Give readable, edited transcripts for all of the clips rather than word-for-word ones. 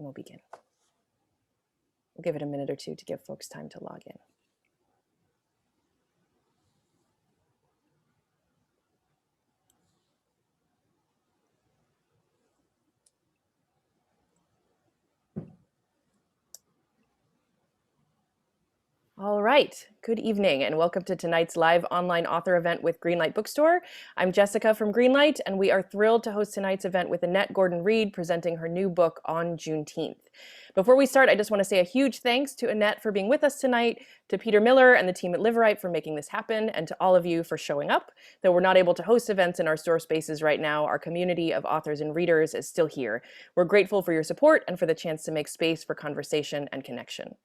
and we'll begin. We'll give it a minute or two to give folks time to log in. All right, good evening and welcome to tonight's live online author event with Greenlight Bookstore. I'm Jessica from Greenlight, and we are thrilled to host tonight's event with Annette Gordon-Reed presenting her new book on Juneteenth. Before we start, I just want to say a huge thanks to Annette for being with us tonight, to Peter Miller and the team at Liverite for making this happen, and to all of you for showing up. Though we're not able to host events in our store spaces right now, our community of authors and readers is still here. We're grateful for your support and for the chance to make space for conversation and connection.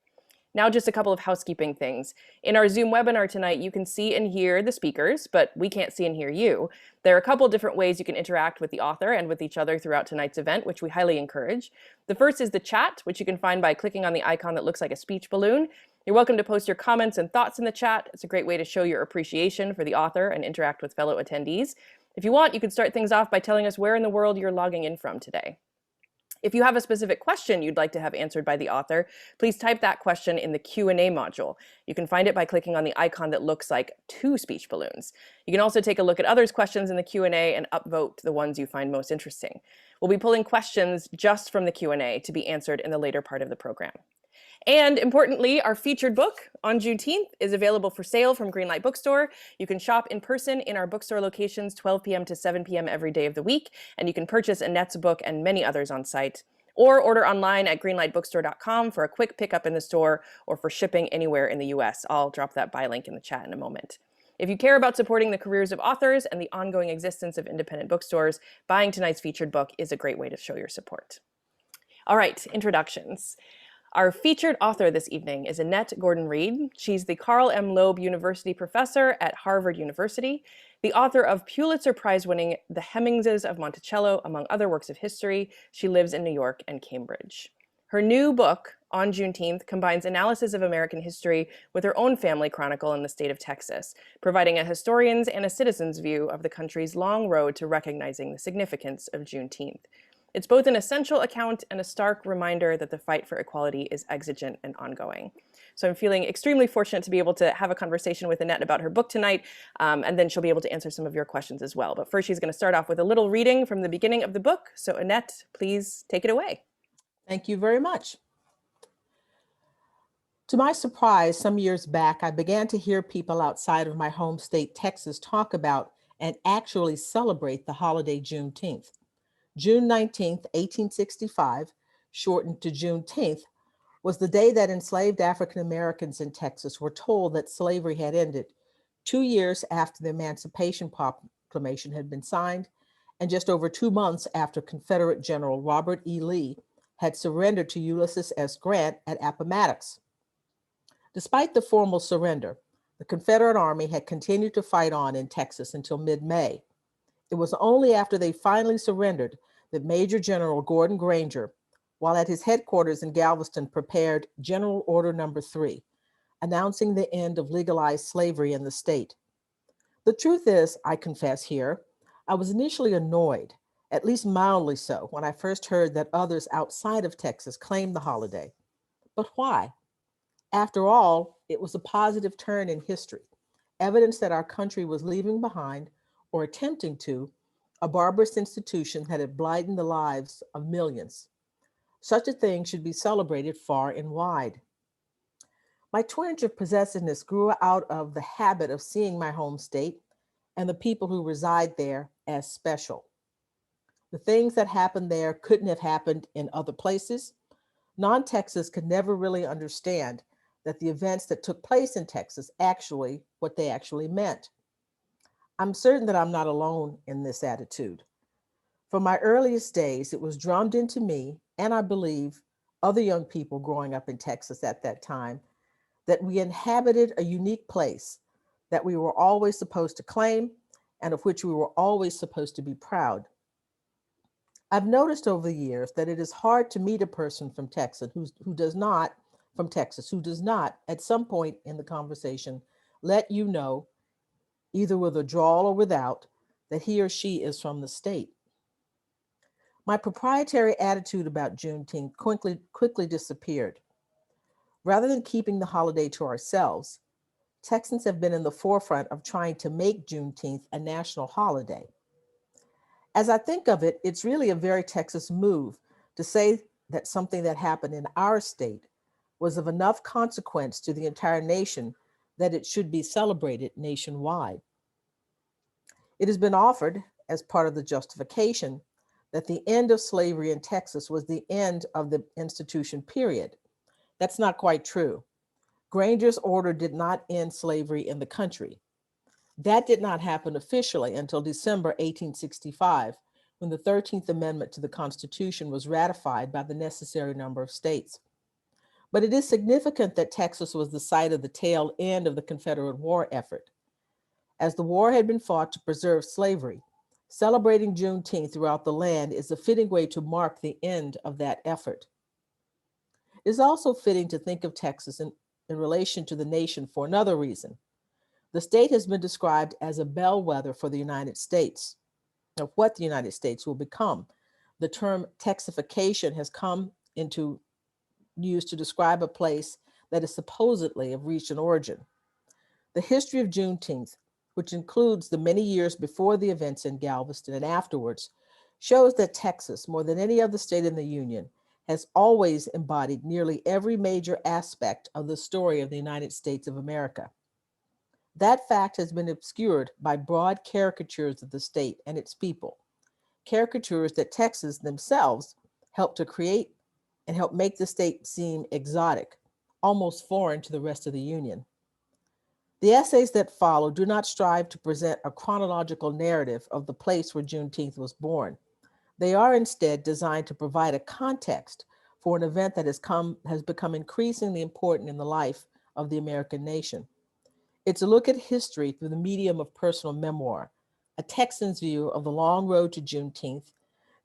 Now, just a couple of housekeeping things. In our Zoom webinar tonight, you can see and hear the speakers, but we can't see and hear you. There are a couple different ways you can interact with the author and with each other throughout tonight's event, which we highly encourage. The first is the chat, which you can find by clicking on the icon that looks like a speech balloon. You're welcome to post your comments and thoughts in the chat. It's a great way to show your appreciation for the author and interact with fellow attendees. If you want, you can start things off by telling us where in the world you're logging in from today. If you have a specific question you'd like to have answered by the author, please type that question in the Q&A module. You can find it by clicking on the icon that looks like two speech balloons. You can also take a look at others' questions in the Q&A and upvote the ones you find most interesting. We'll be pulling questions just from the Q&A to be answered in the later part of the program. And importantly, our featured book on Juneteenth is available for sale from Greenlight Bookstore. You can shop in person in our bookstore locations 12 p.m. to 7 p.m. every day of the week, and you can purchase Annette's book and many others on site, or order online at greenlightbookstore.com for a quick pickup in the store or for shipping anywhere in the US. I'll drop that buy link in the chat in a moment. If you care about supporting the careers of authors and the ongoing existence of independent bookstores, buying tonight's featured book is a great way to show your support. All right, introductions. Our featured author this evening is Annette Gordon-Reed. She's the Carl M. Loeb University Professor at Harvard University, the author of Pulitzer Prize-winning The Hemmingses of Monticello, among other works of history. She lives in New York and Cambridge. Her new book, On Juneteenth, combines analysis of American history with her own family chronicle in the state of Texas, providing a historian's and a citizen's view of the country's long road to recognizing the significance of Juneteenth. It's both an essential account and a stark reminder that the fight for equality is exigent and ongoing. So I'm feeling extremely fortunate to be able to have a conversation with Annette about her book tonight, and then she'll be able to answer some of your questions as well. But first, she's going to start off with a little reading from the beginning of the book. So Annette, please take it away. Thank you very much. To my surprise, some years back, I began to hear people outside of my home state, Texas, talk about and actually celebrate the holiday Juneteenth. June 19th, 1865, shortened to Juneteenth, was the day that enslaved African Americans in Texas were told that slavery had ended, 2 years after the Emancipation Proclamation had been signed, and just over 2 months after Confederate General Robert E. Lee had surrendered to Ulysses S. Grant at Appomattox. Despite the formal surrender, the Confederate Army had continued to fight on in Texas until mid-May. It was only after they finally surrendered that Major General Gordon Granger, while at his headquarters in Galveston, prepared General Order No. 3, announcing the end of legalized slavery in the state. The truth is, I confess here, I was initially annoyed, at least mildly so, when I first heard that others outside of Texas claimed the holiday. But why? After all, it was a positive turn in history, evidence that our country was leaving behind, or attempting to, a barbarous institution that had blighted the lives of millions. Such a thing should be celebrated far and wide. My twinge of possessiveness grew out of the habit of seeing my home state and the people who reside there as special. The things that happened there couldn't have happened in other places. Non-Texas could never really understand that the events that took place in Texas what they actually meant. I'm certain that I'm not alone in this attitude. From my earliest days, it was drummed into me, and I believe other young people growing up in Texas at that time, that we inhabited a unique place that we were always supposed to claim and of which we were always supposed to be proud. I've noticed over the years that it is hard to meet a person from Texas who does not, at some point in the conversation, let you know, either with a drawl or without, that he or she is from the state. My proprietary attitude about Juneteenth quickly disappeared. Rather than keeping the holiday to ourselves, Texans have been in the forefront of trying to make Juneteenth a national holiday. As I think of it, it's really a very Texas move to say that something that happened in our state was of enough consequence to the entire nation that it should be celebrated nationwide. It has been offered as part of the justification that the end of slavery in Texas was the end of the institution, period. That's not quite true. Granger's order did not end slavery in the country. That did not happen officially until December 1865, when the 13th Amendment to the Constitution was ratified by the necessary number of states. But it is significant that Texas was the site of the tail end of the Confederate war effort. As the war had been fought to preserve slavery, celebrating Juneteenth throughout the land is a fitting way to mark the end of that effort. It is also fitting to think of Texas in relation to the nation for another reason. The state has been described as a bellwether for the United States, of what the United States will become. The term Texification has come into use to describe a place that is supposedly of recent origin. The history of Juneteenth, which includes the many years before the events in Galveston and afterwards, shows that Texas, more than any other state in the Union, has always embodied nearly every major aspect of the story of the United States of America. That fact has been obscured by broad caricatures of the state and its people, caricatures that Texans themselves helped to create and help make the state seem exotic, almost foreign to the rest of the Union. The essays that follow do not strive to present a chronological narrative of the place where Juneteenth was born. They are instead designed to provide a context for an event that has become increasingly important in the life of the American nation. It's a look at history through the medium of personal memoir, a Texan's view of the long road to Juneteenth,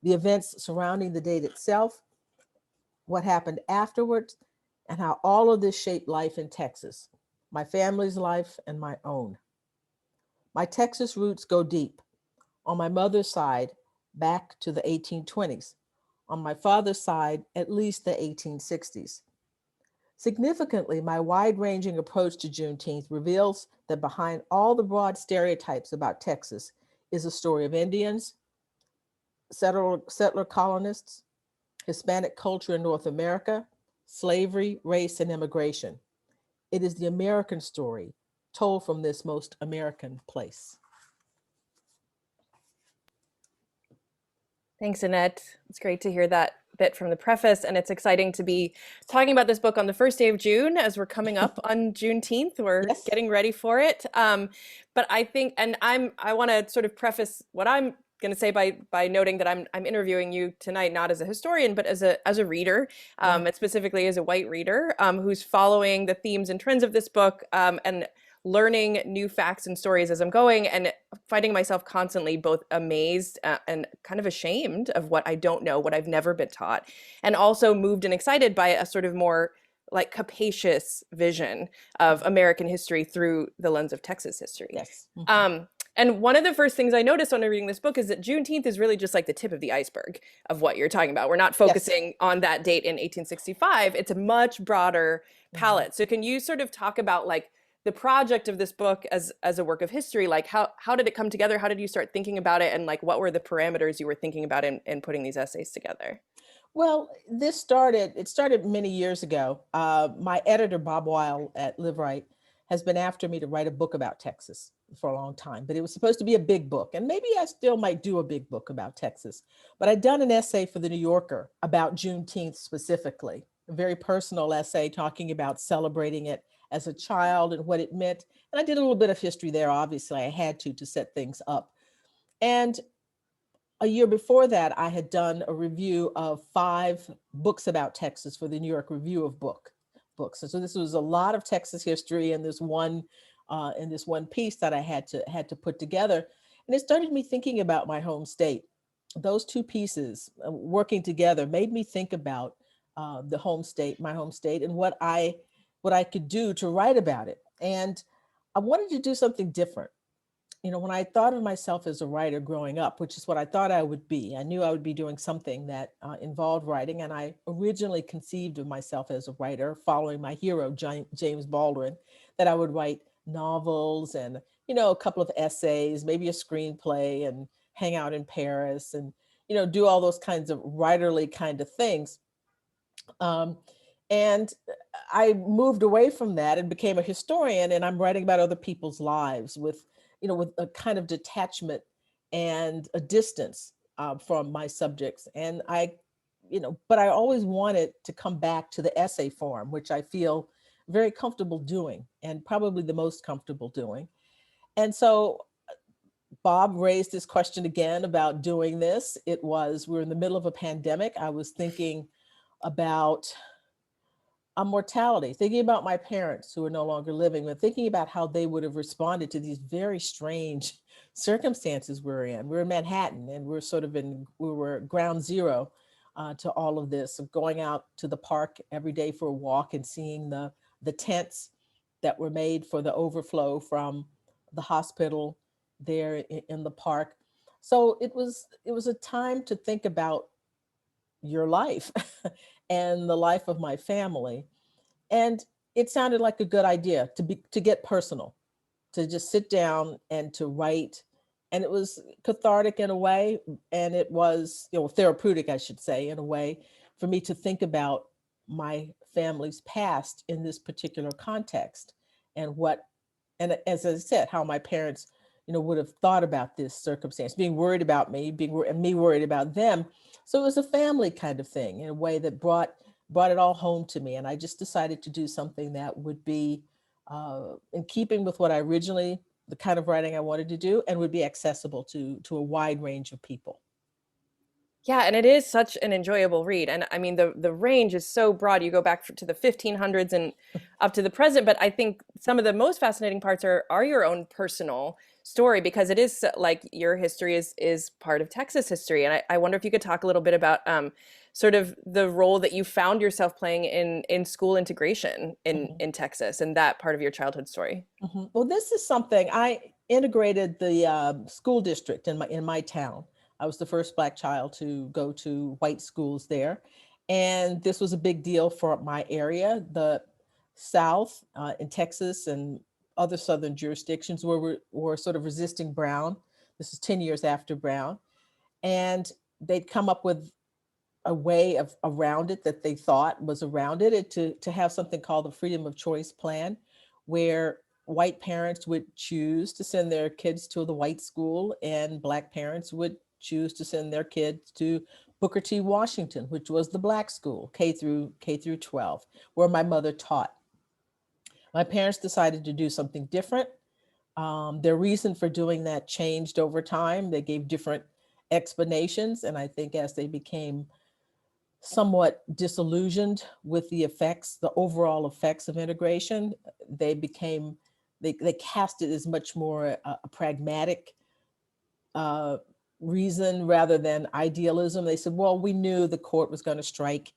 the events surrounding the date itself, what happened afterwards, and how all of this shaped life in Texas, my family's life and my own. My Texas roots go deep. On my mother's side, back to the 1820s. On my father's side, at least the 1860s. Significantly, my wide-ranging approach to Juneteenth reveals that behind all the broad stereotypes about Texas is a story of Indians, settler colonists, Hispanic culture in North America, slavery, race, and immigration. It is the American story told from this most American place. Thanks, Annette. It's great to hear that bit from the preface, and it's exciting to be talking about this book on the first day of June as we're coming up on Juneteenth. We're Yes. getting ready for it. But I think, and I want to sort of preface what I'm going to say by noting that I'm interviewing you tonight not as a historian but as a reader, and specifically as a white reader who's following the themes and trends of this book, and learning new facts and stories as I'm going, and finding myself constantly both amazed and kind of ashamed of what I don't know, what I've never been taught, and also moved and excited by a sort of more like capacious vision of American history through the lens of Texas history. Yes. And one of the first things I noticed when reading this book is that Juneteenth is really just like the tip of the iceberg of what you're talking about. We're not focusing on that date in 1865. It's a much broader palette. So can you sort of talk about like the project of this book as a work of history? Like how did it come together? How did you start thinking about it? And like what were the parameters you were thinking about in putting these essays together? Well, it started many years ago. My editor, Bob Weil at Live Right, has been after me to write a book about Texas for a long time, but it was supposed to be a big book. And maybe I still might do a big book about Texas. But I'd done an essay for the New Yorker about Juneteenth specifically, a very personal essay talking about celebrating it as a child and what it meant. And I did a little bit of history there. Obviously, I had to set things up. And a year before that, I had done a review of 5 books about Texas for the New York Review of Books. And so this was a lot of Texas history in this one piece that I had to put together. And it started me thinking about my home state. Those 2 pieces working together made me think about my home state, and what I could do to write about it. And I wanted to do something different. when I thought of myself as a writer growing up, which is what I thought I would be, I knew I would be doing something that involved writing. And I originally conceived of myself as a writer, following my hero, James Baldwin, that I would write novels and, a couple of essays, maybe a screenplay, and hang out in Paris and, do all those kinds of writerly kind of things. Um, and I moved away from that and became a historian, and I'm writing about other people's lives with a kind of detachment and a distance from my subjects. And but I always wanted to come back to the essay form, which I feel very comfortable doing and probably the most comfortable doing. And so Bob raised this question again about doing this. We were in the middle of a pandemic. I was thinking about mortality, thinking about my parents who are no longer living, but thinking about how they would have responded to these very strange circumstances we're in. We're in Manhattan, and we were ground zero to all of this, of going out to the park every day for a walk and seeing the tents that were made for the overflow from the hospital there in the park. So it was a time to think about your life and the life of my family. And it sounded like a good idea to get personal, to just sit down and to write. And it was cathartic in a way, and it was, therapeutic, I should say, in a way, for me to think about my family's past in this particular context, and as I said, how my parents, would have thought about this circumstance, being worried about me, and me worried about them. So it was a family kind of thing in a way that brought it all home to me. And I just decided to do something that would be in keeping with what the kind of writing I wanted to do, and would be accessible to a wide range of people. Yeah, and it is such an enjoyable read. And I mean, the range is so broad. You go back to the 1500s and up to the present. But I think some of the most fascinating parts are your own personal story, because it is like your history is part of Texas history. And I wonder if you could talk a little bit about sort of the role that you found yourself playing in school integration Mhm. in Texas, and that part of your childhood story. Well, this is something I integrated the school district in my town. I was the first Black child to go to white schools there, and this was a big deal for my area. The South in Texas and other southern jurisdictions were sort of resisting Brown. This is 10 years after Brown, and they'd come up with a way of around it that they thought was around it, to have something called the freedom of choice plan, where white parents would choose to send their kids to the white school, and Black parents would choose to send their kids to Booker T. Washington, which was the Black school, K through 12, where my mother taught. My parents decided to do something different. Their reason for doing that changed over time. They gave different explanations, and I think as they became somewhat disillusioned with the overall effects of integration, they became, they cast it as much more a pragmatic uh, reason rather than idealism. They said, well, we knew the court was going to strike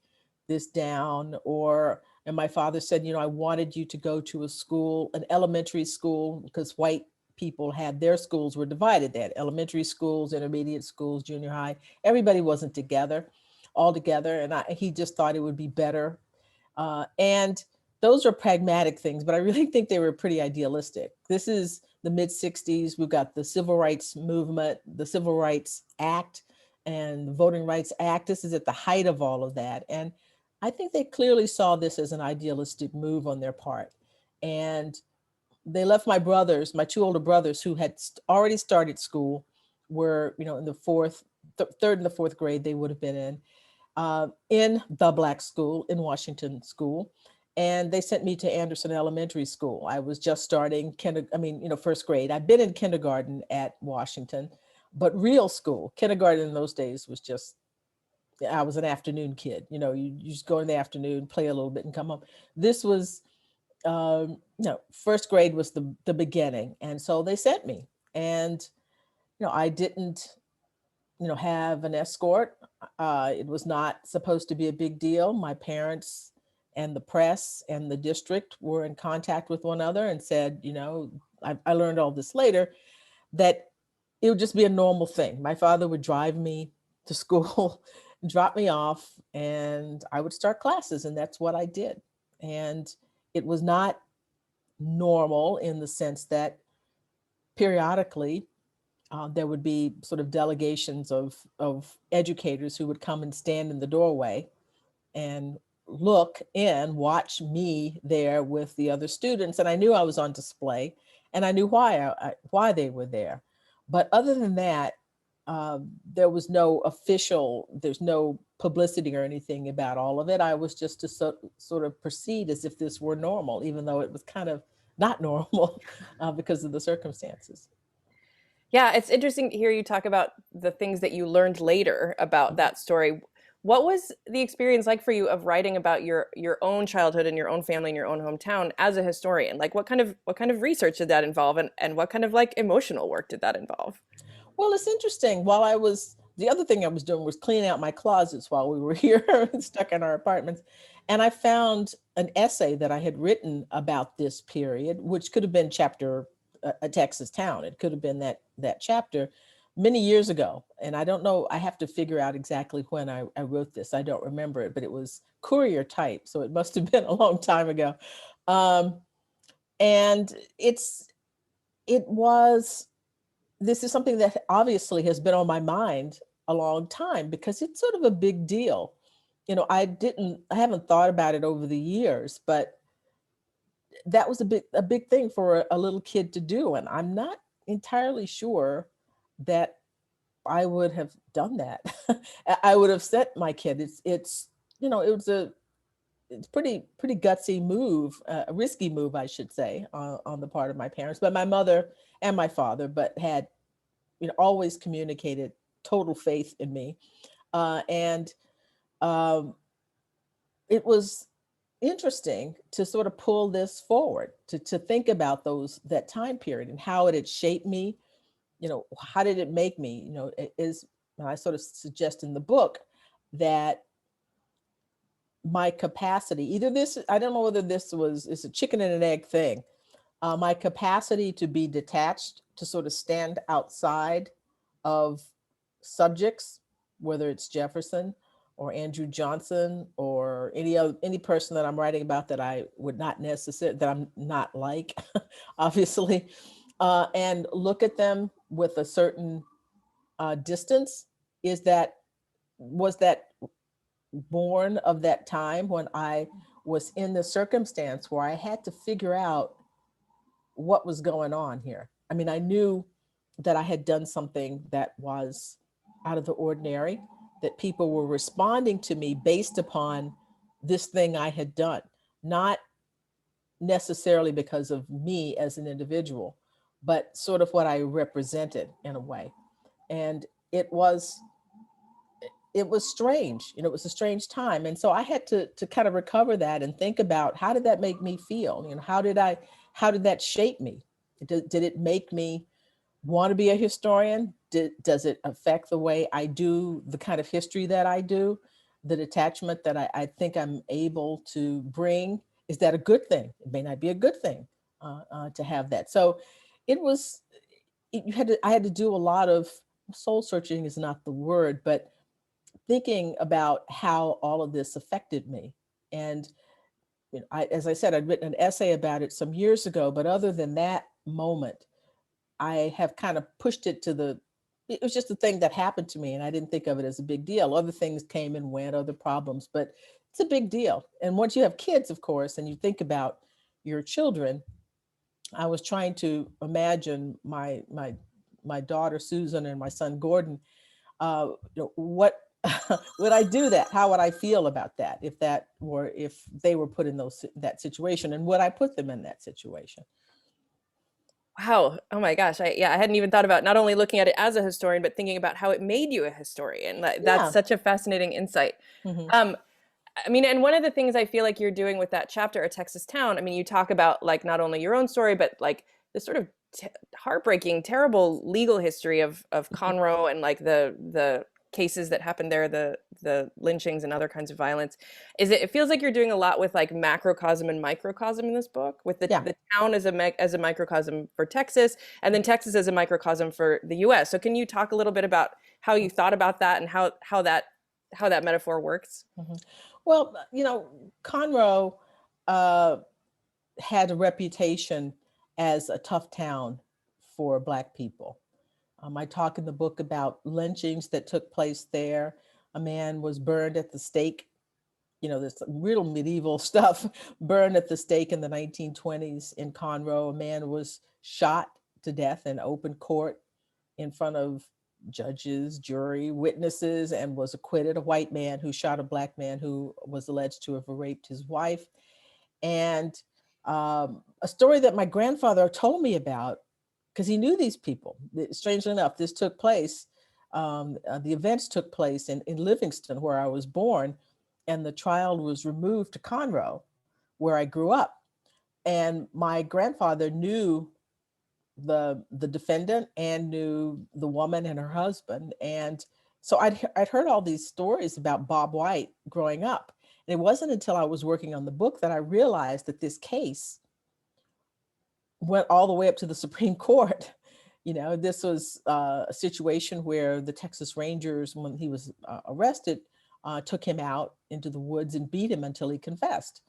this down. And my father said, I wanted you to go to a school, an elementary school, because white people had their schools were divided. They had elementary schools, intermediate schools, junior high. Everybody wasn't all together. And he just thought it would be better. And those are pragmatic things, but I really think they were pretty idealistic. This is the mid 60s. We've got the civil rights movement, the Civil Rights Act, and the Voting Rights Act. This is at the height of all of that. And I think they clearly saw this as an idealistic move on their part. And they left my two older brothers who had already started school, were, in the third and the fourth grade they would have been in the Black school, in Washington school. And they sent me to Anderson Elementary School. I was just starting first grade. I'd been in kindergarten at Washington, but real school, kindergarten in those days was just, I was an afternoon kid. You just go in the afternoon, play a little bit, and come home. This was, first grade was the beginning. And so they sent me. And, I didn't have an escort. It was not supposed to be a big deal. My parents and the press and the district were in contact with one another and said, I learned all this later, that it would just be a normal thing. My father would drive me to school, drop me off, and I would start classes, and that's what I did. And it was not normal in the sense that periodically there would be sort of delegations of educators who would come and stand in the doorway and look in, watch me there with the other students, and I knew I was on display, and I knew why they were there. But other than that, there was no official, there's no publicity or anything about all of it. I was just to sort of proceed as if this were normal, even though it was kind of not normal because of the circumstances. Yeah, it's interesting to hear you talk about the things that you learned later about that story. What was the experience like for you of writing about your own childhood and your own family and your own hometown as a historian? Like what kind of research did that involve, and what kind of like emotional work did that involve? Well, it's interesting. The other thing I was doing was cleaning out my closets while we were here stuck in our apartments. And I found an essay that I had written about this period, which could have been chapter a Texas town. It could have been that chapter many years ago. And I don't know, I have to figure out exactly when I wrote this. I don't remember it, but it was courier type. So it must have been a long time ago. Um, and it was this is something that obviously has been on my mind a long time because it's sort of a big deal. I haven't thought about it over the years, but that was a big thing for a little kid to do. And I'm not entirely sure that I would have done that. I would have sent my kid. It was it's pretty gutsy move, a risky move, I should say, on the part of my parents, but my mother and my father, but had always communicated total faith in me, and um, it was interesting to sort of pull this forward to think about that time period and how it had shaped me. How did it make me? It is I sort of suggest in the book that my capacity, either this, I don't know whether it's a chicken and an egg thing, my capacity to be detached, to sort of stand outside of subjects, whether it's Jefferson or Andrew Johnson or any person that I'm writing about that I would not necessarily, that I'm not like, obviously, and look at them with a certain distance. Was that born of that time when I was in the circumstance where I had to figure out what was going on here. I mean, I knew that I had done something that was out of the ordinary, that people were responding to me based upon this thing I had done, not necessarily because of me as an individual, but sort of what I represented in a way. And it was it was strange. It was a strange time. And so I had to kind of recover that and think about, how did that make me feel? How did that shape me? Did it make me want to be a historian? Does it affect the way I do the kind of history that I do? The detachment that I think I'm able to bring? Is that a good thing? It may not be a good thing to have that. So it was, I had to do a lot of soul searching is not the word, but thinking about how all of this affected me. And as I said, I'd written an essay about it some years ago, but other than that moment, I have kind of pushed it it was just a thing that happened to me, and I didn't think of it as a big deal. Other things came and went, other problems, but it's a big deal. And once you have kids, of course, and you think about your children, I was trying to imagine my daughter Susan and my son Gordon. What would I do that? How would I feel about that if they were put in that situation, and would I put them in that situation? Wow. Oh my gosh. I hadn't even thought about not only looking at it as a historian, but thinking about how it made you a historian. That's Yeah. such a fascinating insight. Hmm. Um, I mean, and one of the things I feel like you're doing with that chapter, A Texas Town, I mean, you talk about like not only your own story, but like the sort of heartbreaking, terrible legal history of Conroe and like the cases that happened there, the lynchings and other kinds of violence. It feels like you're doing a lot with like macrocosm and microcosm in this book, with Yeah. the town as a microcosm for Texas, and then Texas as a microcosm for the US. So can you talk a little bit about how you thought about that and how that metaphor works? Mhm. Well, Conroe uh, had a reputation as a tough town for Black people. I talk in the book about lynchings that took place there. A man was burned at the stake, this real medieval stuff, burned at the stake in the 1920s in Conroe. A man was shot to death in open court in front of judges, jury, witnesses, and was acquitted. A white man who shot a Black man who was alleged to have raped his wife. And a story that my grandfather told me about, because he knew these people. Strangely enough, this took place, the events took place in Livingston, where I was born, and the trial was removed to Conroe, where I grew up. And my grandfather knew the defendant and knew the woman and her husband. And so I'd heard all these stories about Bob White growing up. And it wasn't until I was working on the book that I realized that this case went all the way up to the Supreme Court. This was a situation where the Texas Rangers, when he was arrested, took him out into the woods and beat him until he confessed.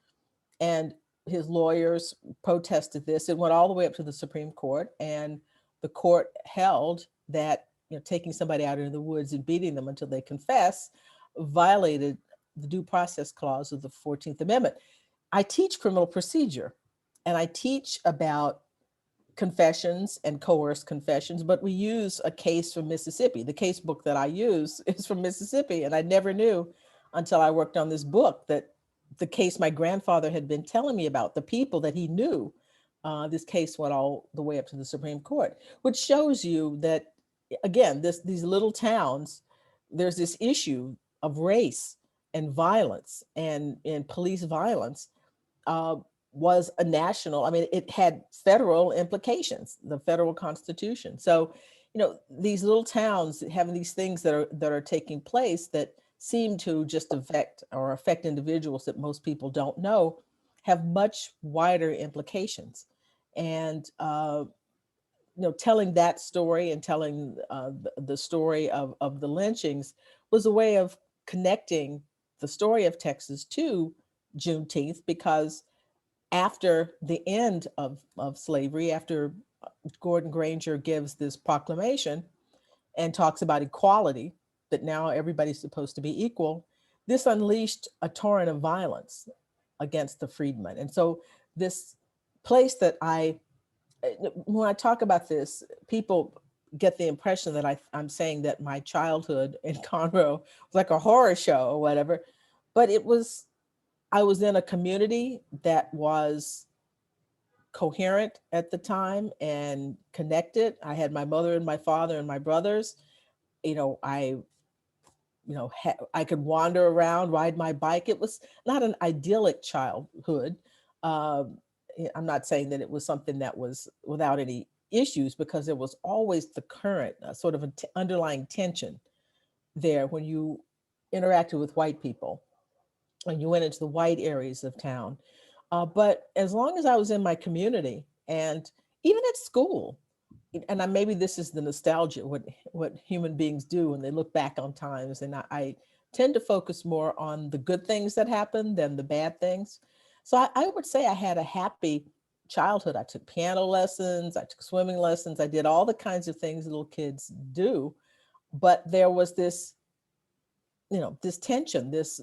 And his lawyers protested this. It went all the way up to the Supreme Court, and the court held that taking somebody out into the woods and beating them until they confess violated the due process clause of the 14th Amendment. I teach criminal procedure, and I teach about confessions and coerced confessions, but we use a case from Mississippi. The case book that I use is from Mississippi, and I never knew until I worked on this book that the case my grandfather had been telling me about, the people that he knew, this case went all the way up to the Supreme Court, which shows you that, again, these little towns, there's this issue of race and violence and police violence. Was a national, I mean, it had federal implications, the federal constitution. So, these little towns having these things that are taking place that seem to just affect individuals that most people don't know, have much wider implications. And telling that story and telling the story of the lynchings was a way of connecting the story of Texas to Juneteenth, because after the end of slavery, after Gordon Granger gives this proclamation and talks about equality, that now everybody's supposed to be equal, this unleashed a torrent of violence against the freedmen. And so this place that when I talk about this, people get the impression that I'm saying that my childhood in Conroe was like a horror show or whatever, but I was in a community that was coherent at the time and connected. I had my mother and my father and my brothers. I could wander around, ride my bike. It was not an idyllic childhood. Um, I'm not saying that it was something that was without any issues, because there was always the current sort of underlying tension there when you interacted with white people and you went into the white areas of town. But as long as I was in my community and even at school, and maybe this is the nostalgia, what human beings do when they look back on times, and I tend to focus more on the good things that happened than the bad things. So I would say I had a happy childhood. I took piano lessons, I took swimming lessons, I did all the kinds of things little kids do, but there was this this tension, this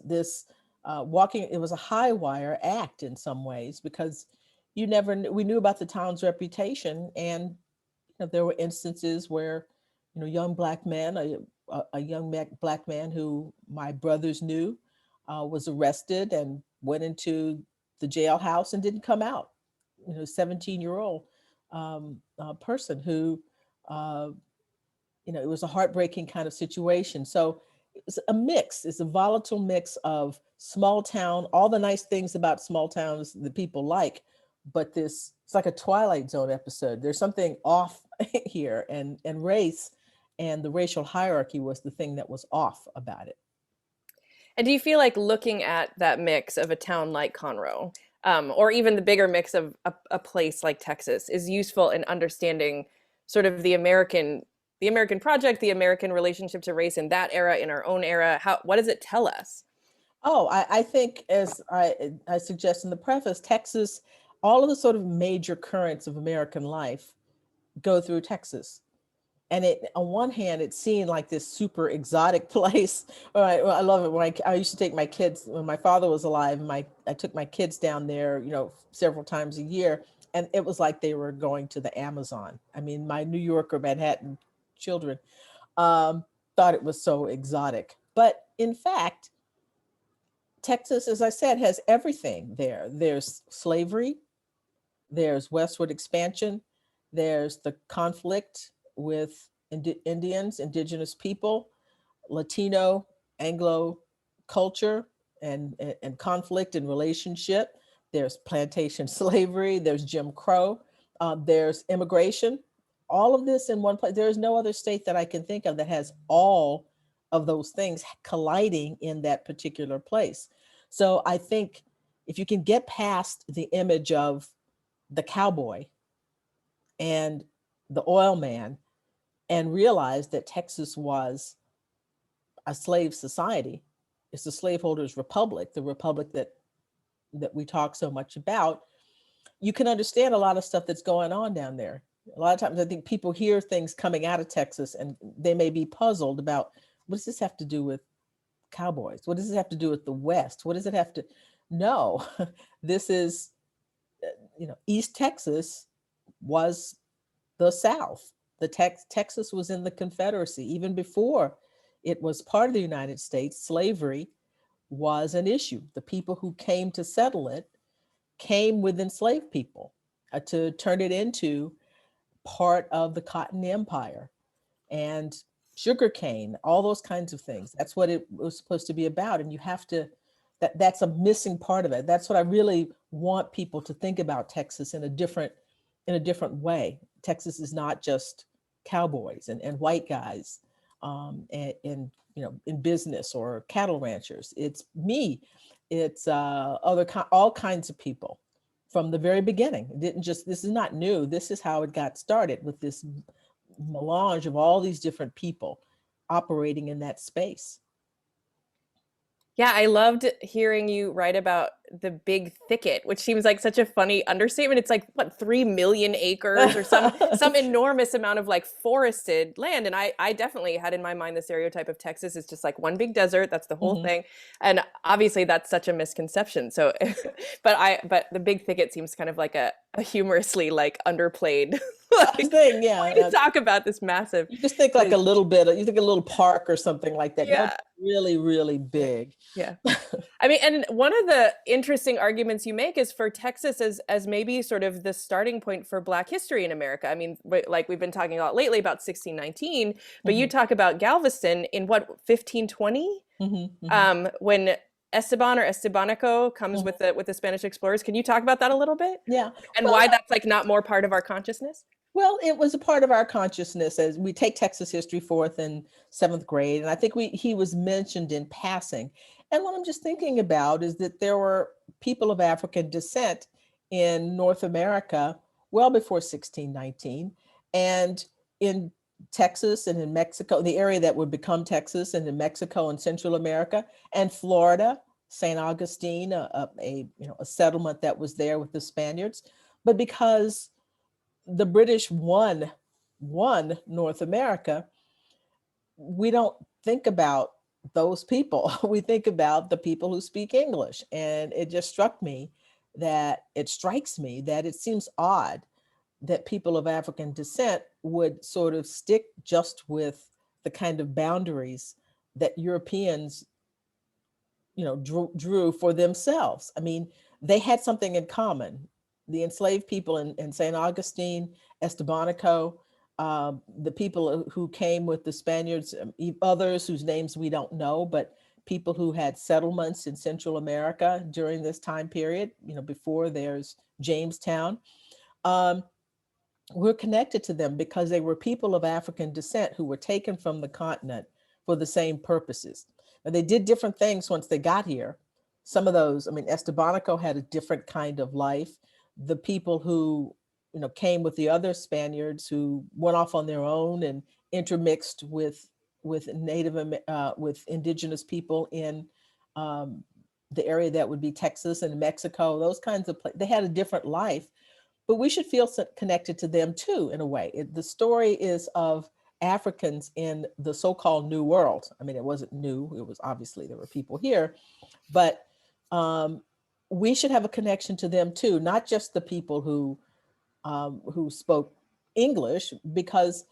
walking. It was a high wire act in some ways, because we knew about the town's reputation, and there were instances where young black men, a young black man who my brothers knew, was arrested and went into the jailhouse and didn't come out. 17-year-old person who uh, it was a heartbreaking kind of situation. So it's a mix. It's a volatile mix of small town, all the nice things about small towns that people like, but it's like a Twilight Zone episode. There's something off here, and race and the racial hierarchy was the thing that was off about it. And do you feel like looking at that mix of a town like Conroe, or even the bigger mix of a place like Texas, is useful in understanding sort of the American project, the American relationship to race in that era, in our own era? What does it tell us? Oh, I think, as I suggest in the preface, Texas, all of the sort of major currents of American life go through Texas. And it, on one hand, it seemed like this super exotic place. I love it when I used to take my kids when my father was alive. I took my kids down there, several times a year, and it was like they were going to the Amazon. I mean, my New York or Manhattan children um, thought it was so exotic, but in fact, Texas, as I said, has everything there. There's slavery, there's westward expansion, there's the conflict with Indians, indigenous people, Latino, Anglo culture, and conflict and relationship. There's plantation slavery, there's Jim Crow, there's immigration. All of this in one place. There is no other state that I can think of that has all of those things colliding in that particular place. So I think if you can get past the image of the cowboy and the oil man and realize that Texas was a slave society, it's the slaveholders' republic, the republic that we talk so much about, you can understand a lot of stuff that's going on down there. A lot of times I think people hear things coming out of Texas and they may be puzzled about, what does this have to do with cowboys? What does it have to do with the West? What does it have to? No, this is, East Texas was the South. Texas was in the Confederacy. Even before it was part of the United States, slavery was an issue. The people who came to settle it came with enslaved people to turn it into part of the Cotton Empire and sugarcane, all those kinds of things. That's what it was supposed to be about. And you have to, that's a missing part of it. That's what I really want people to think about Texas in a different way. Texas is not just cowboys and white guys and in business or cattle ranchers. It's me. It's all kinds of people from the very beginning. It didn't just, this is not new. This is how it got started, with this melange of all these different people operating in that space. Yeah, I loved hearing you write about the big thicket, which seems like such a funny understatement. It's like what, 3 million acres or some enormous amount of like forested land. And I definitely had in my mind the stereotype of Texas is just like one big desert. That's the whole Mhm. thing. And obviously that's such a misconception. So but the big thicket seems kind of like a humorously like underplayed like Thing, way to yeah. talk about this massive You just think like place. a little bit, you think a little park or something like that. No, Yeah. really, really Yeah. big. Yeah. I mean, and one of the interesting arguments you make is for Texas as maybe sort of the starting point for Black history in America. I mean, like we've been talking a lot lately about 1619, but you Mhm, talk about Galveston in what, 1520, mhm, mhm, when Esteban or Estebanico comes mhm. with the Spanish explorers. Can you talk about that a little bit Yeah. and Well, why that's like not more part of our consciousness? Well, it was a part of our consciousness as we take Texas history fourth and seventh grade, and I think he was mentioned in passing. And what I'm just thinking about is that there were people of African descent in North America well before 1619, and in Texas and in Mexico, the area that would become Texas, and in Mexico and Central America and Florida, St. Augustine, a settlement that was there with the Spaniards, but because the British won North America, we don't think about those people. We think about the people who speak English. And it strikes me that it seems odd that people of African descent would sort of stick just with the kind of boundaries that Europeans drew for themselves. I mean, they had something in common. The enslaved people in St. Augustine, Estebanico, the people who came with the Spaniards, others whose names we don't know, but people who had settlements in Central America during this time period, before there's Jamestown. Um, we're connected to them because they were people of African descent who were taken from the continent for the same purposes. And they did different things once they got here. Some of those, I mean, Estebanico had a different kind of life. The people who, came with the other Spaniards who went off on their own and intermixed with with indigenous people in um, the area that would be Texas and Mexico, those kinds of places. They had a different life, but we should feel connected to them too, in a way. The story is of Africans in the so-called New World. I mean, it wasn't new. It was obviously there were people here, but um, we should have a connection to them too, not just the people who spoke English, because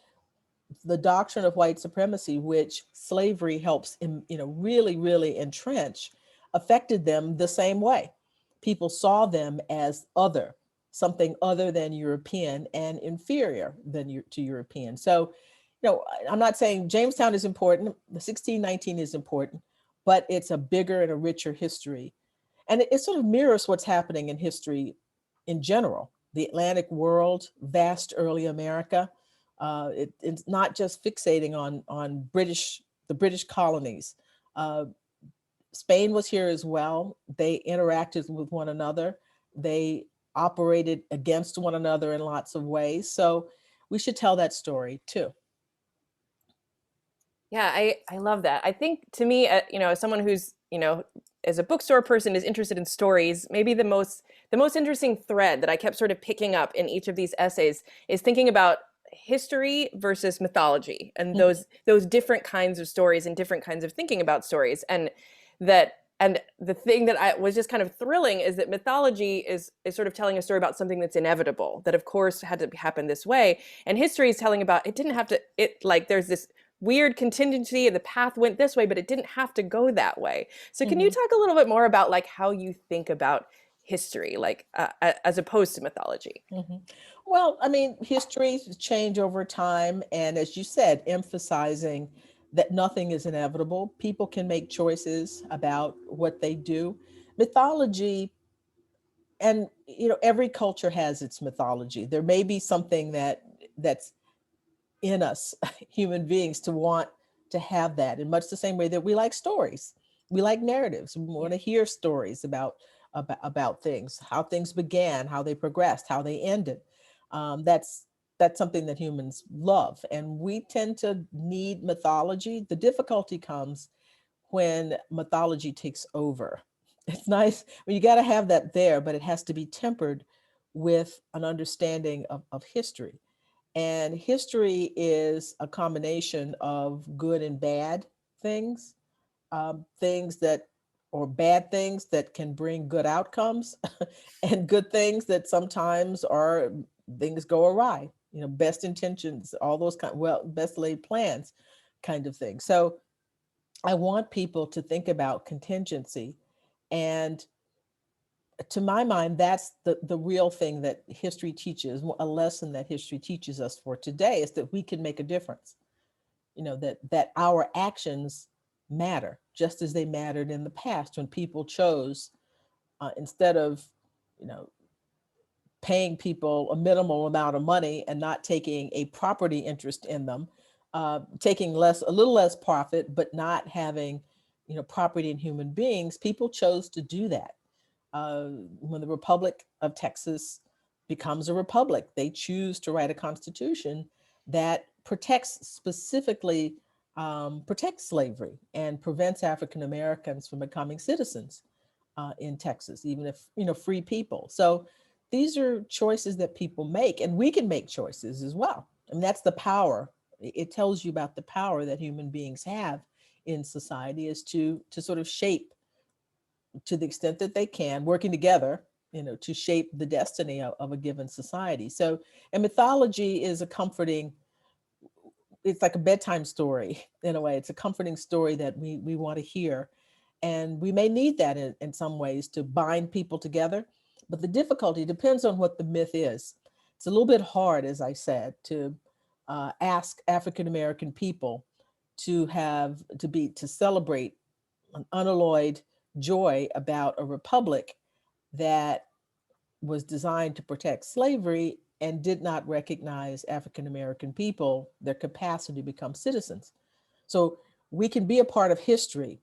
the doctrine of white supremacy, which slavery helps, really, really entrench, affected them the same way. People saw them as other, something other than European and inferior to European. So, I'm not saying Jamestown is important. The 1619 is important, but it's a bigger and a richer history. And it sort of mirrors what's happening in history in general. The Atlantic world, vast early America, it's not just fixating on the British colonies. Uh, Spain was here as well. They interacted with one another. They operated against one another in lots of ways. So we should tell that story too. Yeah, I love that. I think to me, as someone who's, as a bookstore person is interested in stories, maybe the most interesting thread that I kept sort of picking up in each of these essays is thinking about history versus mythology and Mhm. those different kinds of stories and different kinds of thinking about stories. And the thing that I was just kind of thrilling is that mythology is sort of telling a story about something that's inevitable, that of course had to happen this way. And history is telling about it didn't have to, it like there's this weird contingency and the path went this way, but it didn't have to go that way. So can you Mhm. talk a little bit more about like how you think about history, like as opposed to mythology? Mhm. Well, I mean, histories change over time. And as you said, emphasizing that nothing is inevitable. People can make choices about what they do. Mythology, and every culture has its mythology. There may be something that's in us, human beings, to want to have that, in much the same way that we like stories. We like narratives. We want to hear stories about things, how things began, how they progressed, how they ended. That's something that humans love, and we tend to need mythology. The difficulty comes when mythology takes over. It's nice, you got to have that there, but it has to be tempered with an understanding of history. And history is a combination of good and bad things, things that, or bad things that can bring good outcomes, and good things that sometimes are, things go awry. Best intentions, all those kind, well, best laid plans, kind of thing. So I want people to think about contingency. And to my mind, that's the real thing that history teaches, a lesson that history teaches us for today, is that we can make a difference. That our actions matter just as they mattered in the past, when people chose, instead of, you know, paying people a minimal amount of money and not taking a property interest in them, taking a little less profit, but not having, property in human beings. People chose to do that. When the Republic of Texas becomes a republic, they choose to write a constitution that protects slavery and prevents African Americans from becoming citizens in Texas, even if free people. So these are choices that people make, and we can make choices as well. I mean, that's the power. It tells you about the power that human beings have in society, is to sort of shape, to the extent that they can, working together, to shape the destiny of a given society. So, and mythology is a comforting, it's like a bedtime story in a way. It's a comforting story that we want to hear. And we may need that in some ways to bind people together. But the difficulty depends on what the myth is. It's a little bit hard, as I said, to ask African American people to celebrate an unalloyed joy about a republic that was designed to protect slavery, and did not recognize African American people, their capacity to become citizens. So we can be a part of history,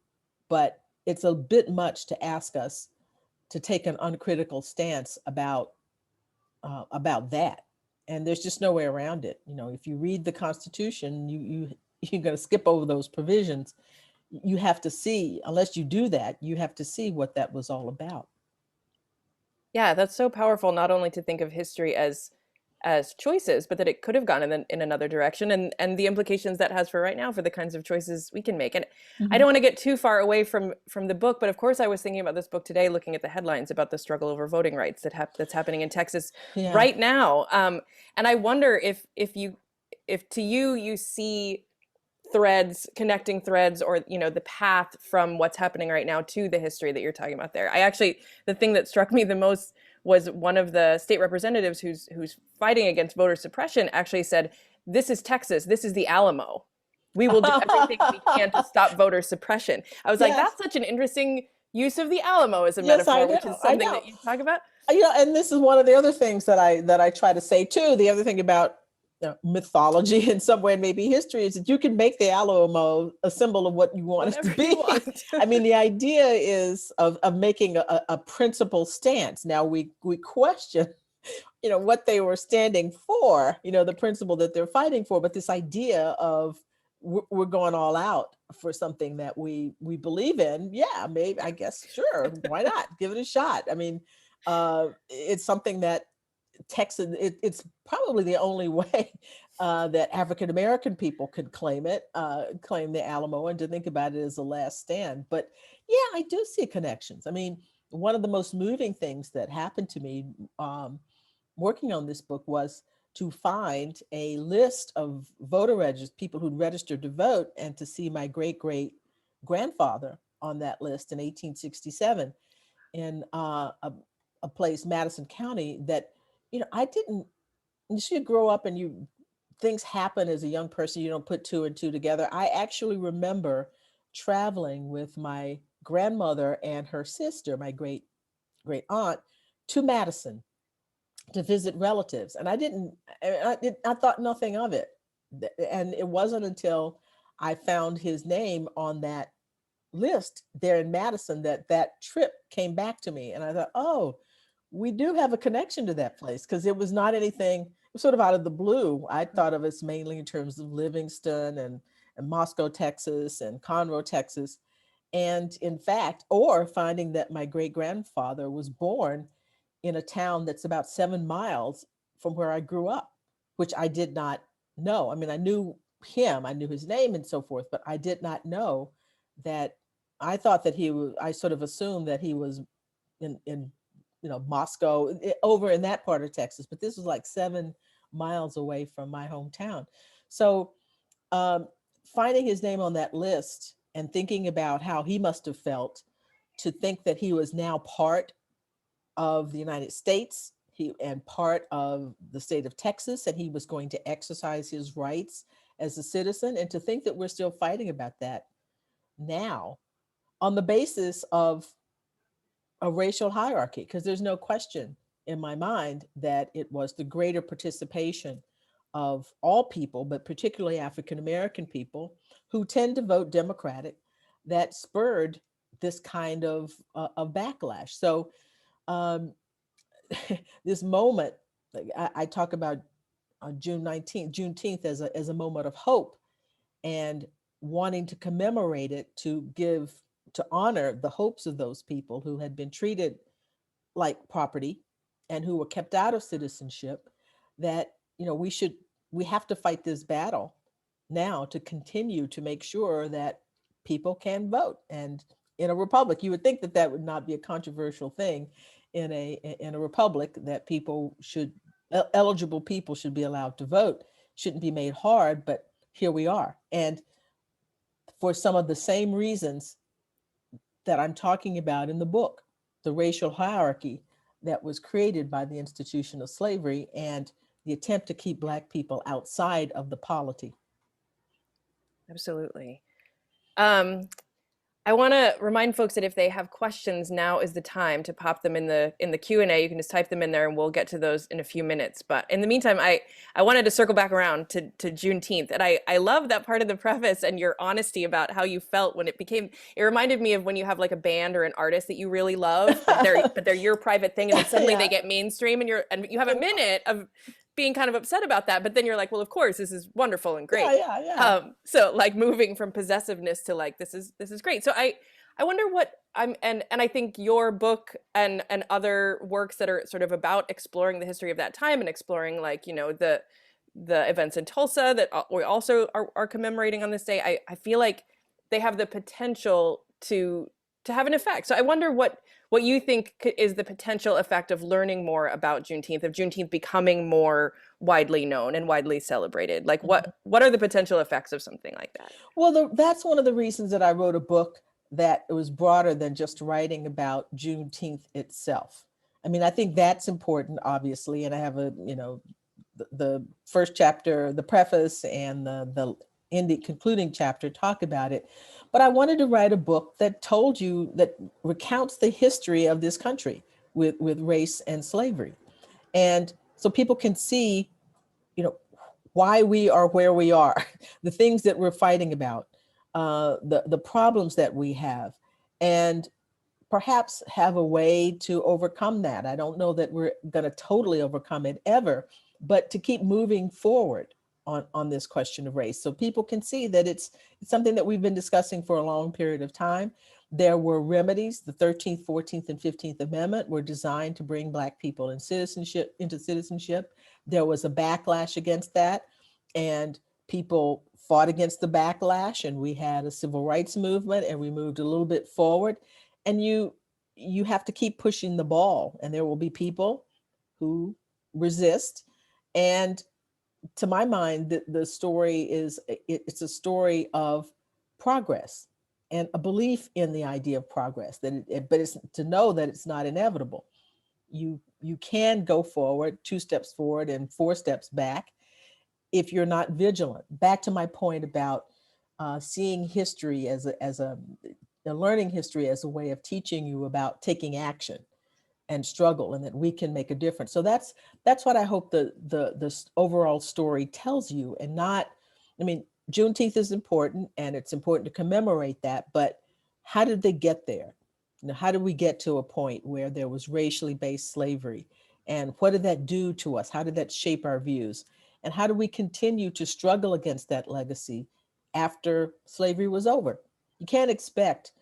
but it's a bit much to ask us to take an uncritical stance about that. And there's just no way around it. You know, if you read the Constitution, you're going to skip over those provisions. You have to see, unless you do that, you have to see what that was all about. Yeah, that's so powerful, not only to think of history as choices, but that it could have gone in another direction, and the implications that has for right now for the kinds of choices we can make. And I Mhm. don't want to get too far away from the book, but of course I was thinking about this book today, looking at the headlines about the struggle over voting rights that's happening in Texas Yeah. right now. And I wonder if to you you see threads, connecting threads, or the path from what's happening right now to the history that you're talking about there. I actually, the thing that struck me the most was one of the state representatives who's fighting against voter suppression actually said, "This is Texas, this is the Alamo, we will do everything we can to stop voter suppression." I was like, Yes. that's such an interesting use of the Alamo as a Yes, I metaphor, which know. is I something know. that you talk about. And this is one of the other things that I try to say too. The other thing about mythology in some way, and maybe history, is that you can make the Alamo a symbol of what you want it to Whatever you be. want. I mean, the idea is of making a principled stance. Now we question, what they were standing for, the principle that they're fighting for, but this idea of we're going all out for something that we believe in. Yeah, maybe, I guess, sure, why not give it a shot? I mean, it's something that Texan, it's probably the only way that African American people could claim it, claim the Alamo, and to think about it as a last stand. But yeah, I do see connections. I mean, one of the most moving things that happened to me working on this book was to find a list of voter registers, people who'd registered to vote, and to see my great great grandfather on that list in 1867 in a place, Madison County, that I didn't. You should grow up and things happen as a young person. You don't put two and two together. I actually remember traveling with my grandmother and her sister, my great great aunt, to Madison to visit relatives, and I thought nothing of it, and it wasn't until I found his name on that list there in Madison that trip came back to me, and I thought, oh, we do have a connection to that place, because it was not anything, it was sort of out of the blue. I thought of us mainly in terms of Livingston and Moscow, Texas, and Conroe, Texas, and in fact, or finding that my great grandfather was born in a town that's about 7 miles from where I grew up, which I did not know. I mean, I knew him, I knew his name and so forth, but I did not know that. I thought that he was, I sort of assumed that he was in Moscow, over in that part of Texas, but this was like 7 miles away from my hometown. So um, finding his name on that list and thinking about how he must have felt to think that he was now part of the United States, and part of the state of Texas, and he was going to exercise his rights as a citizen, and to think that we're still fighting about that now on the basis of a racial hierarchy, because there's no question in my mind that it was the greater participation of all people, but particularly African American people who tend to vote Democratic, that spurred this kind of backlash. So um, this moment, like, I talk about June 19th, Juneteenth, as a moment of hope, and wanting to commemorate it, to honor the hopes of those people who had been treated like property and who were kept out of citizenship. That we have to fight this battle now to continue to make sure that people can vote. And in a republic, you would think that that would not be a controversial thing in a republic, that people should, eligible people should be allowed to vote, shouldn't be made hard, but here we are. And for some of the same reasons that I'm talking about in the book, the racial hierarchy that was created by the institution of slavery and the attempt to keep Black people outside of the polity. Absolutely. Um, I want to remind folks that if they have questions, now is the time to pop them in the Q&A. You can just type them in there and we'll get to those in a few minutes. But in the meantime, I wanted to circle back around to Juneteenth. And I love that part of the preface and your honesty about how you felt when it reminded me of when you have like a band or an artist that you really love, but they're your private thing, and then suddenly they Yeah. get mainstream and you have a minute of being kind of upset about that, but then you're like, well, of course, this is wonderful and great. Yeah. So like moving from possessiveness to like this is great. So I wonder what and I think your book and other works that are sort of about exploring the history of that time and exploring like, you know, the events in Tulsa that we also are commemorating on this day. I feel like they have the potential to have an effect. So I wonder what you think is the potential effect of learning more about Juneteenth, of Juneteenth becoming more widely known and widely celebrated. Like what are the potential effects of something like that? Well, that's one of the reasons that I wrote a book that was broader than just writing about Juneteenth itself. I mean, I think that's important, obviously, and I have the first chapter, the preface, and the ending concluding chapter talk about it. But I wanted to write a book that that recounts the history of this country with race and slavery, and so people can see, you know, why we are where we are, the things that we're fighting about, the problems that we have, and perhaps have a way to overcome that. I don't know that we're going to totally overcome it ever, but to keep moving forward on this question of race, so people can see that it's something that we've been discussing for a long period of time. There were remedies. The 13th, 14th, and 15th Amendment were designed to bring Black people into citizenship. There was a backlash against that, and people fought against the backlash, and we had a civil rights movement, and we moved a little bit forward. And you have to keep pushing the ball, and there will be people who resist. And to my mind, the story it's a story of progress and a belief in the idea of progress, but it's to know that it's not inevitable. You can go forward, 2 steps forward and 4 steps back, if you're not vigilant. Back to my point about seeing history as a learning history as a way of teaching you about taking action and struggle, and that we can make a difference. So that's what I hope the overall story tells you. And not, I mean, Juneteenth is important, and it's important to commemorate that, but how did they get there? You know, how did we get to a point where there was racially based slavery? And what did that do to us? How did that shape our views? And how do we continue to struggle against that legacy after slavery was over? You can't expect,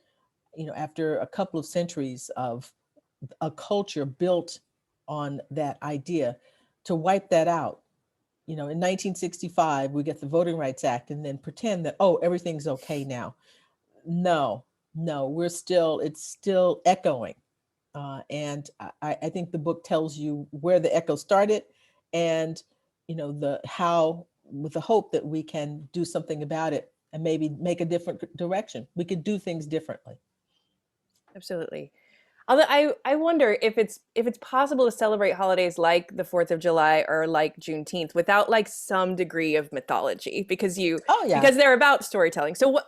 after a couple of centuries of a culture built on that idea, to wipe that out. In 1965, we get the Voting Rights Act and then pretend that, oh, everything's okay now. No, no, it's still echoing. And I think the book tells you where the echo started, and, with the hope that we can do something about it and maybe make a different direction. We could do things differently. Absolutely. Although I wonder if it's possible to celebrate holidays like the 4th of July or like Juneteenth without like some degree of mythology, Oh, yeah. because they're about storytelling. So what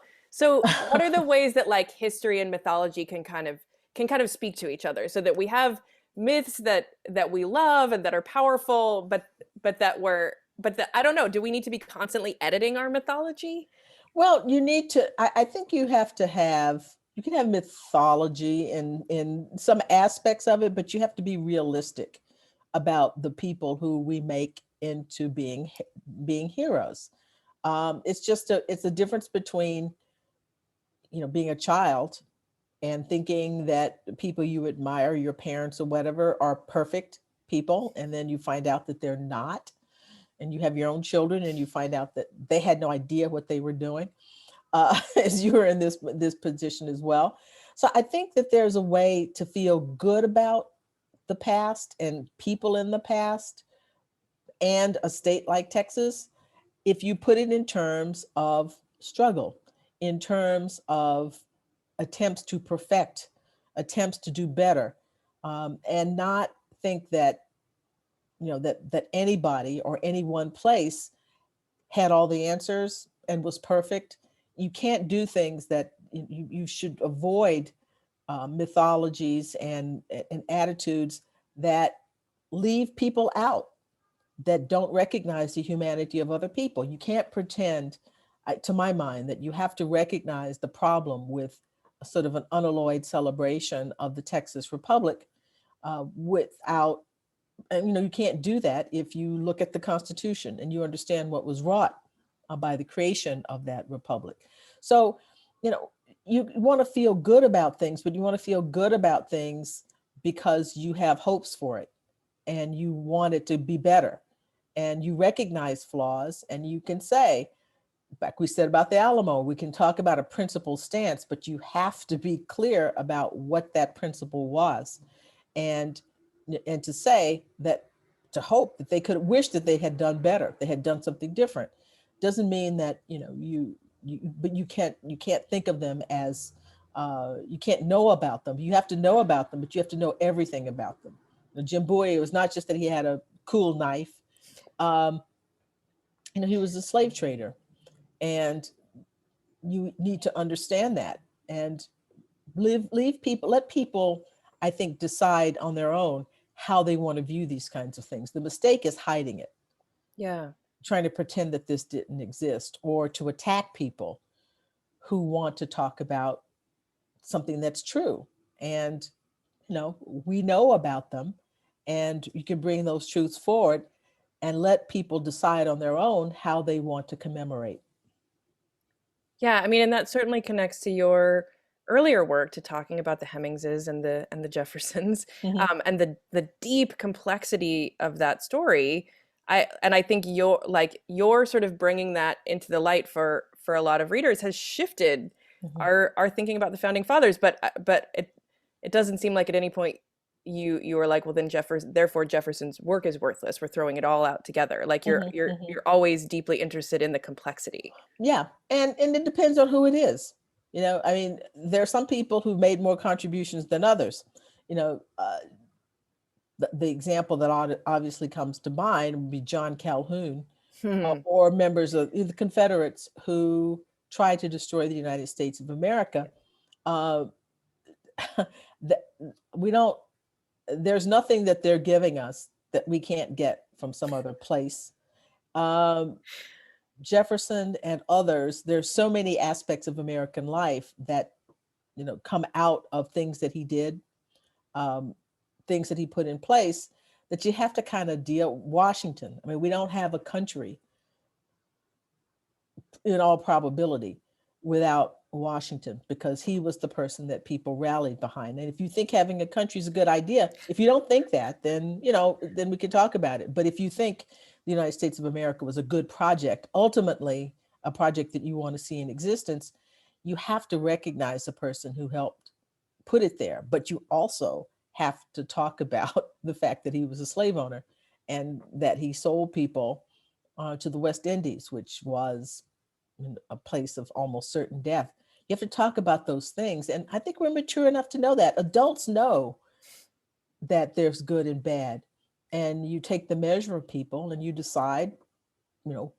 are the ways that like history and mythology can kind of speak to each other, so that we have myths that we love and that are powerful, but that I don't know, do we need to be constantly editing our mythology? Well, I think you can have mythology in some aspects of it, but you have to be realistic about the people who we make into being heroes. It's a difference between, being a child and thinking that the people you admire, your parents or whatever, are perfect people, and then you find out that they're not, and you have your own children and you find out that they had no idea what they were doing, as you were in this position as well. So I think that there's a way to feel good about the past and people in the past, and a state like Texas, if you put it in terms of struggle, in terms of attempts to perfect, attempts to do better, and not think that that anybody or any one place had all the answers and was perfect. You can't do things that you should avoid mythologies and attitudes that leave people out, that don't recognize the humanity of other people. You can't pretend, to my mind, that you have to recognize the problem with a sort of an unalloyed celebration of the Texas Republic without, and you can't do that if you look at the Constitution and you understand what was wrought by the creation of that republic. So, you know, you want to feel good about things, but you want to feel good about things because you have hopes for it and you want it to be better and you recognize flaws and you can say, like we said about the Alamo, we can talk about a principled stance, but you have to be clear about what that principle was. And to say that, to hope that they could wish that they had done better, they had done something different, doesn't mean that but you can't think of them as you can't know about them. You have to know about them, but you have to know everything about them. Jim Bowie, it was not just that he had a cool knife. um, he was a slave trader, and you need to understand that and leave people, let people, I think, decide on their own how they want to view these kinds of things. The mistake is hiding it, Yeah. trying to pretend that this didn't exist, or to attack people who want to talk about something that's true. And we know about them, and you can bring those truths forward and let people decide on their own how they want to commemorate. Yeah, I mean, and that certainly connects to your earlier work, to talking about the Hemmingses and the Jeffersons, Mhm, and the deep complexity of that story. I think you're sort of bringing that into the light for a lot of readers has shifted mhm, our thinking about the founding fathers. But it doesn't seem like at any point you were like, well, then therefore Jefferson's work is worthless. We're throwing it all out together. Like mhm, mhm. you're always deeply interested in the complexity. Yeah, and it depends on who it is. I mean, there are some people who've made more contributions than others. You know, the example that obviously comes to mind would be John Calhoun, Hmm. or members of the Confederates who tried to destroy the United States of America. Uh, that we don't. There's nothing that they're giving us that we can't get from some other place. Um, Jefferson and others, there's so many aspects of American life that come out of things that he did, um, things that he put in place, that you have to kind of deal. Washington, I mean, we don't have a country in all probability without Washington, because he was the person that people rallied behind. And if you think having a country is a good idea, if you don't think that, then we can talk about it. But if you think the United States of America was a good project, ultimately a project that you want to see in existence, you have to recognize the person who helped put it there. But you also have to talk about the fact that he was a slave owner and that he sold people to the West Indies, which was a place of almost certain death. You have to talk about those things. And I think we're mature enough to know that. Adults know that there's good and bad. And you take the measure of people and you decide, you know,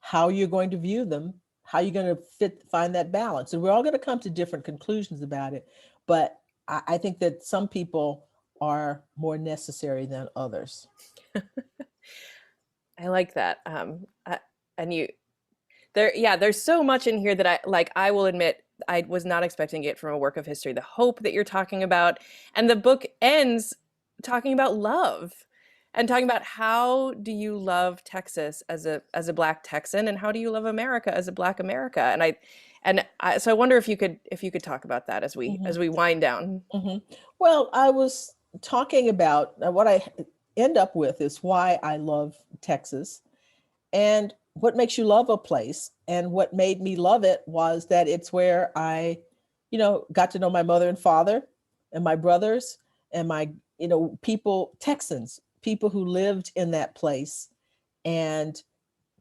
how you're going to view them, how you're going to find that balance. And we're all going to come to different conclusions about it. But I think that some people are more necessary than others. I like that. And yeah, there's so much in here that I will admit I was not expecting it from a work of history. The hope that you're talking about, and the book ends talking about love and talking about how do you love Texas as a Black Texan, and how do you love America as a Black America? So I wonder if you could talk about that Mhm, as we wind down. mhm. Well, I was talking about what I end up with is why I love Texas. And what makes you love a place, and what made me love it, was that it's where I, got to know my mother and father and my brothers and my, people, Texans, people who lived in that place and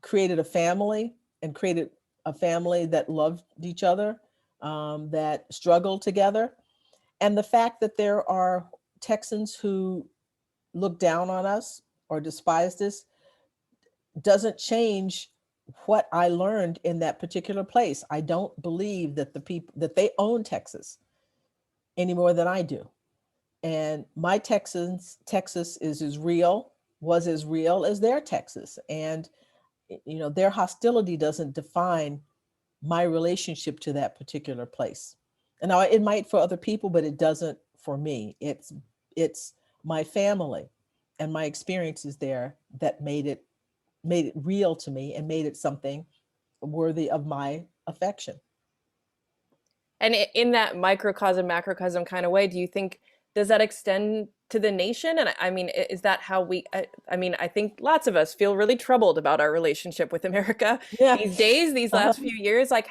created a family, and created a family that loved each other, that struggled together. And the fact that there are Texans who look down on us or despise us doesn't change what I learned in that particular place. I don't believe that the people that they own Texas any more than I do. And my Texas is as real, was as real as their Texas. And their hostility doesn't define my relationship to that particular place. And now it might for other people, but it doesn't for me. It's my family and my experiences there that made it real to me and made it something worthy of my affection. And in that microcosm, macrocosm kind of way, do you think, does that extend to the nation? And I mean, is that how I mean, I think lots of us feel really troubled about our relationship with America Yeah. these days, these Uh-huh. last few years. Like,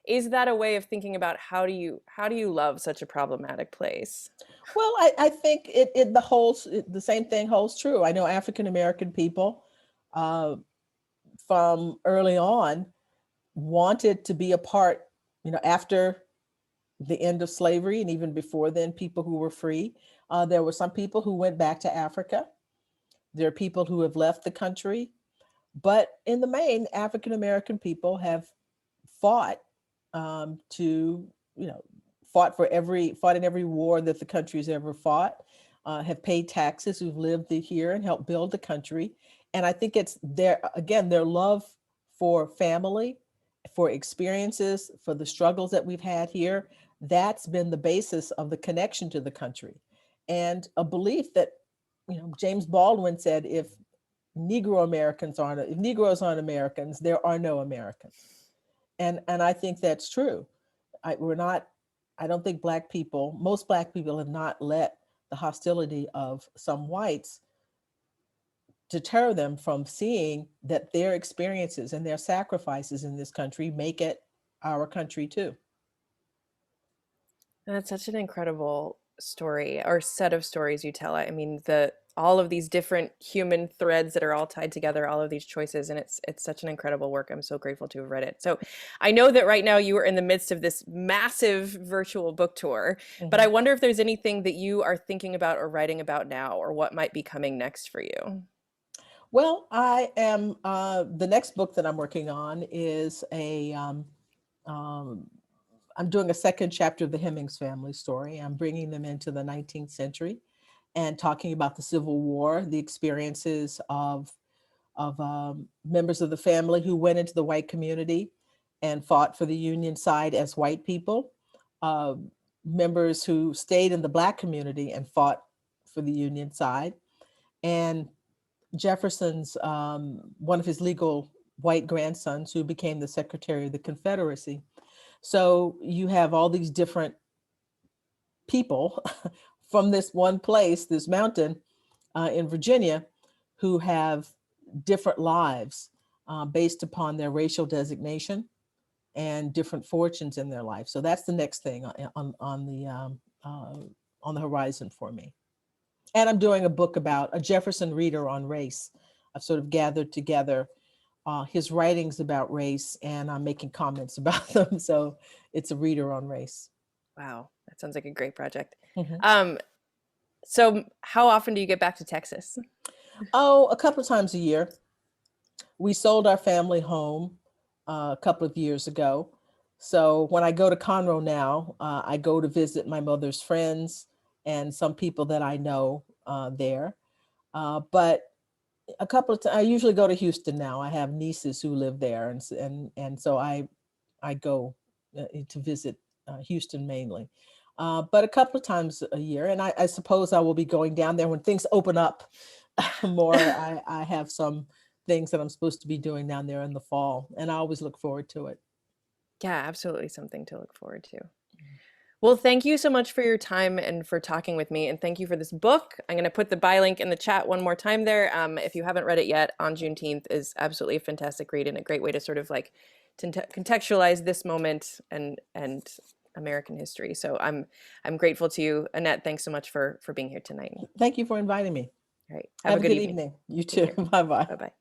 is that a way of thinking about how do you love such a problematic place? Well, I think the same thing holds true. I know African American people uh, from early on wanted to be a part, after the end of slavery and even before then, people who were free. There were some people who went back to Africa. There are people who have left the country. But in the main, African American people have fought to, you know, fought in every war that the country's ever fought, have paid taxes, who've lived here and helped build the country. And I think it's their love for family, for experiences, for the struggles that we've had here. That's been the basis of the connection to the country. And a belief that, James Baldwin said, if Negroes aren't Americans, there are no Americans. And I think that's true. We're not. I don't think most Black people have not let the hostility of some whites deter them from seeing that their experiences and their sacrifices in this country make it our country too. And that's such an incredible story or set of stories you tell. I mean, the all of these different human threads that are all tied together, all of these choices, and it's such an incredible work. I'm so grateful to have read it. So, I know that right now you are in the midst of this massive virtual book tour, but I Mhm. wonder if there's anything that you are thinking about or writing about now, or what might be coming next for you. Well, I am. The next book that I'm working on is um, I'm doing a second chapter of the Hemings family story. I'm bringing them into the 19th century and talking about the Civil War, the experiences of members of the family who went into the white community and fought for the Union side as white people, uh, members who stayed in the Black community and fought for the Union side, and Jefferson's one of his legal white grandsons who became the Secretary of the Confederacy. So you have all these different people from this one place, this mountain in Virginia, who have different lives based upon their racial designation and different fortunes in their life. So that's the next thing on the horizon for me. And I'm doing a book about a Jefferson reader on race. I've sort of gathered together his writings about race, and I'm making comments about them. So it's a reader on race. Wow, that sounds like a great project. Mhm. Um, so how often do you get back to Texas? Oh, a couple of times a year. We sold our family home a couple of years ago. So when I go to Conroe now, I go to visit my mother's friends and some people that I know there. But I usually go to Houston now. I have nieces who live there, and so I go to visit Houston mainly. But a couple of times a year, and I suppose I will be going down there when things open up more. I have some things that I'm supposed to be doing down there in the fall, and I always look forward to it. Yeah, absolutely something to look forward to. Well, thank you so much for your time and for talking with me. And thank you for this book. I'm going to put the buy link in the chat one more time there. If you haven't read it yet, On Juneteenth is absolutely a fantastic read and a great way to sort of like to contextualize this moment and American history. So I'm grateful to you, Annette. Thanks so much for being here tonight. Thank you for inviting me. All right. Have a Have a good good evening. evening. You Take too. care. Bye bye. Bye-bye.